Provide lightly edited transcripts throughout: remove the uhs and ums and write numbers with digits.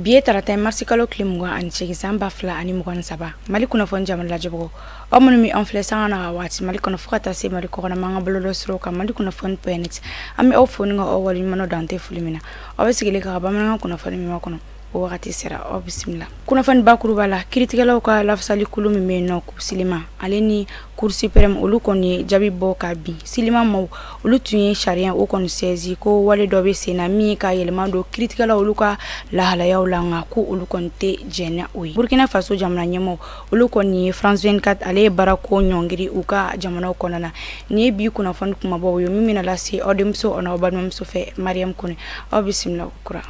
biye tarata marsikalo klimwa an chegisan bafla ani mugan saba mali kuna fon jamal la jabo o mun mi influencer na wati mali kuna fukata se mali ko na manga bolo sro ka mali kuna fon penet ami o fon nga o wali mano dante fulimina o besigele ka ba manga kuna fon mi makono o wakati sera o bismillah kuna fon bakuru bala kritikalo ka lafsali kulumi me no ku silima aleni kursi perem olu koni jabi bo ka bi silima mo olu tunye sharia o koni sezi ko wale dobe sena mi ka yelma do kritikala olu ka la hala yawlanga ku olu konte jena oyi Burkina Faso jamna nyemo olu koni France 24 ale barako nyongiri uka jamana konana ni bi kuna fon kuma bo yo mimina lasi odemso ona obadum so fe Mariam kone o bismillah kura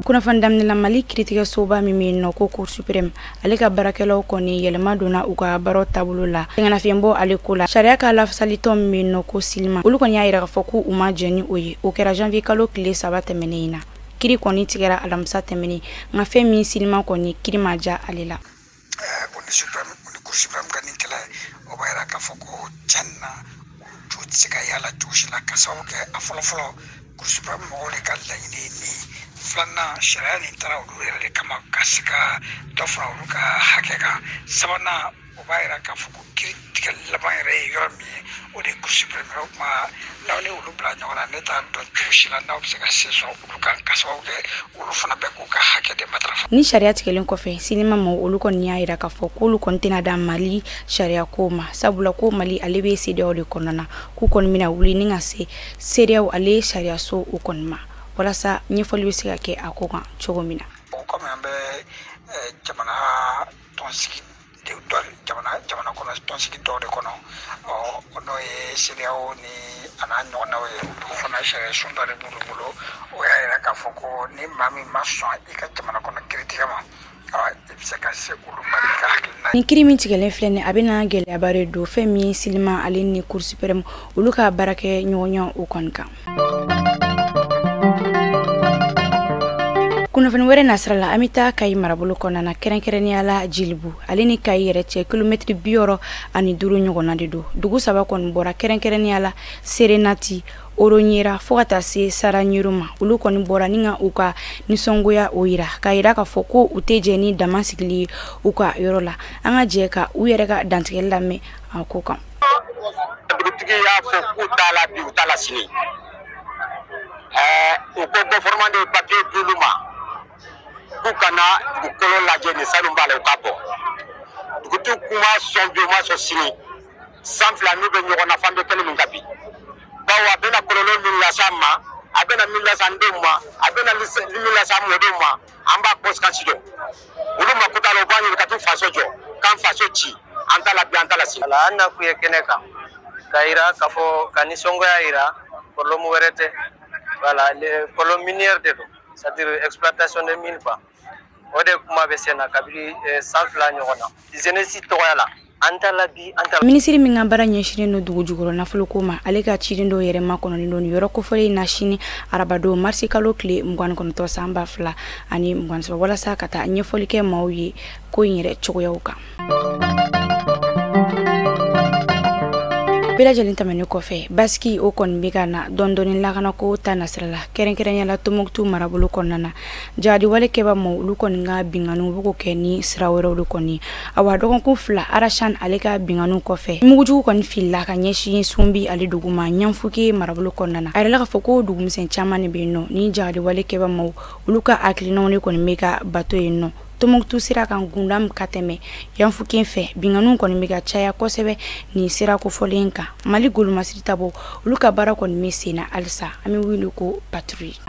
kuna fandam ni la mali kritika soba mimi no ko cour supreme ale ka barakelo ko ni yelma dona uka baro tabulu la ngana fiembo ale kula sharia ka la salito mi no ko silma ulu ko nya ira foku uma jeni oyi o kera janvier kalo kile sabata menina kiri ko ni tigera alamsa temeni nga fe mi silma ko ni kiri maja alela on cour supreme kan ni kala o bayra ka foku janna tutsika yala tushila kasoke afolo cour supreme mo le kala ni flana sharani tara udure kama kasika tofra uruka hakeka sabana ubaira ka fuku critical labaire yormi ode kursi premier ma lawle ulubla nyona neta don tushila na obseka seso uruka kasoge urufana be ko ka hakede matrafa ni sharia tikelen ko fe sinima mo uluko nyaira ka foku ulu kontina da mali sharia koma sabula ko mali alebe sede ode konana ku kon mina wuli ninga se seria ale sharia so ukonma wala sa nyefoli bisiga ke akoga chogomina o comme ambe jamana tonsiki de dol jamana kono tonsiki do de kono o no e seriao ni ananyo na we fona shere sondare bulu o ya ka foko ni mami maso ika jamana kono kritika ma ni kirimi tigelen flene abena gele abare do femi silima alini cour supreme uluka barake nyonyo ukonka kuna fani were nasrala amita kay marabulu kona na kerenkereni ala jilbu alini kay reche kilometri bioro ani duru nyogona dido dugu saba kon bora kerenkereni ala serenati oronyera fogata se saranyuruma ulu kon bora ninga uka nisongoya oira kayira ka foko uteje ni damasikli uka yorola anga jeka uyereka dantikella me akoka dugutigi ya foko tala bi utala sini uko do formande papier buluma kukana dugukolo lajɛ ni sanu b'a la u ka bɔ dugutu kuma sɔn bi ma sɔn sini san fila n'u bɛ ɲɔgɔn na fan bɛ kelen min ka bi bawo a bɛna kɔlɔlɔ min lase an ma a bɛna min lase an denw ma a bɛna min lase an mɔdenw ma an b'a conséquence dɔn olu ma ko t'a la u b'a ɲini ka t'u faso jɔ k'an faso ci an t'a la bi an t'a la sini. Ala an na kun ye kɛnɛ kan ka yira k'a fɔ ka nisɔngoya yira problème wɛrɛ tɛ voilà problème minière de don c'est-à-dire exploitation des mines quoi. Ode kuma be sena kabiri sanfla nyona jeunesse toyala antala bi antala ministre mi ngambara nyeshire no dugu jugoro na fulu kuma aleka chirindo yere makono ndoni yoroko fole na shini arabado marsi kalo kle mgwan kono to samba fla ani mgwan so wala sakata nyefoli ke mawyi ko yire chogoyawka bila jalin tamani ko fe baski o kon bigana dondoni lagana ko tanasrala kerenkerenya la tumuktu marabulu konana jadi wale keba mo lu kon nga binganu buko keni srawero lu koni awa do kon fla arashan aleka binganu ko fe muguju kon filla ka nyeshi sumbi ali duguma nyamfuki marabulu konana ayla ka foko dugum sen chamani bino ni jadi wale keba mo luka aklino ni kon mega bato eno tumuktu sira kan gundam kateme yanfukin fe binganu kon mega chaya kosebe ni sira ko folenka mali gulu masirita bo luka bara kon mesina alsa ami wilu ko patrouille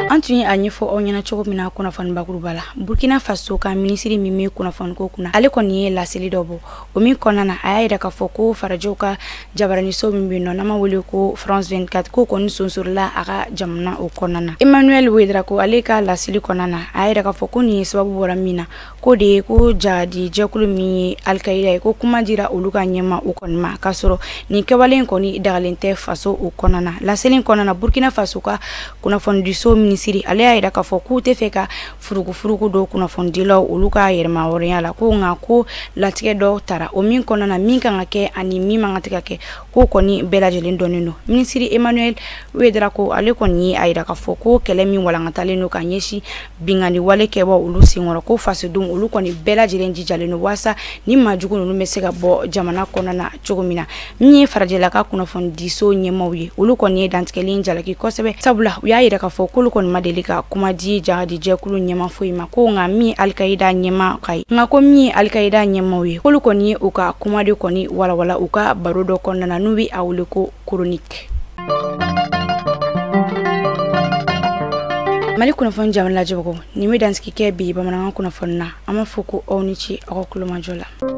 Antuni anyefo onyana chogo mina kuna fon bakuru bala Burkina Faso ka ministri mimi kuna fon ko kuna ale koni la selidobo o mi konana ayida ka foko farajoka jabarani so mimi no nama wuli ko France 24 ko koni sonsurla aga jamna o konana Emmanuel Wedra ko aleka la seli konana ayida ka foko ni sababu bora mina ko de ko jadi jakulu mi alkaida ko kuma jira uluka nyema o konma kasoro ni kewalen koni dagalente faso o konana la selin konana Burkina Faso ka kuna fon du so ministri minisiri ale y'a yira k'a fɔ k'u tɛ fɛ ka furugu dɔ kunnafonidilaw olu ka yɛrɛma hɔrɔnya la ko nka ko latigɛ dɔ tara o min kɔnɔna na min kan ka kɛ ani min man ka kɛ ko kɔni bɛɛ lajɛlen dɔnnen don minisiri Emmanuel Ouedraogo ale kɔni ye a yira k'a fɔ ko kɛlɛ min walankatalen don ka ɲɛsin bingani wale kɛbɔ olu senkɔrɔ ko fasodenw olu kɔni bɛɛ lajɛlen jijalen don waasa ni maajugu ninnu bɛ se ka bɔ jamana kɔnɔna na cogo min na min ye farajɛlaka kunnafonidiso ɲɛmaaw ye olu kɔni ye dantigɛlen jalaki kosɛbɛ sabula u y'a yira k'a fɔ k'olu kɔni ma deli ka kuma di jagadi jɛkulu ɲɛmaa foyi ma ko nka min ye Al-Qaïda ɲɛmaa ka ye nka ko min ye Al-Qaïda ɲɛmaaw ye k'olu kɔni ye u ka kuma de kɔni walawala u ka baro dɔ kɔnɔna na n'u bɛ a wele ko chronique. Mali kunnafoni jamana lajɛbagaw ni bɛ dansigi kɛ bi bamanankan kunnafoni na an b'a fɔ ko aw ni ce aw ka kulomajɔ la.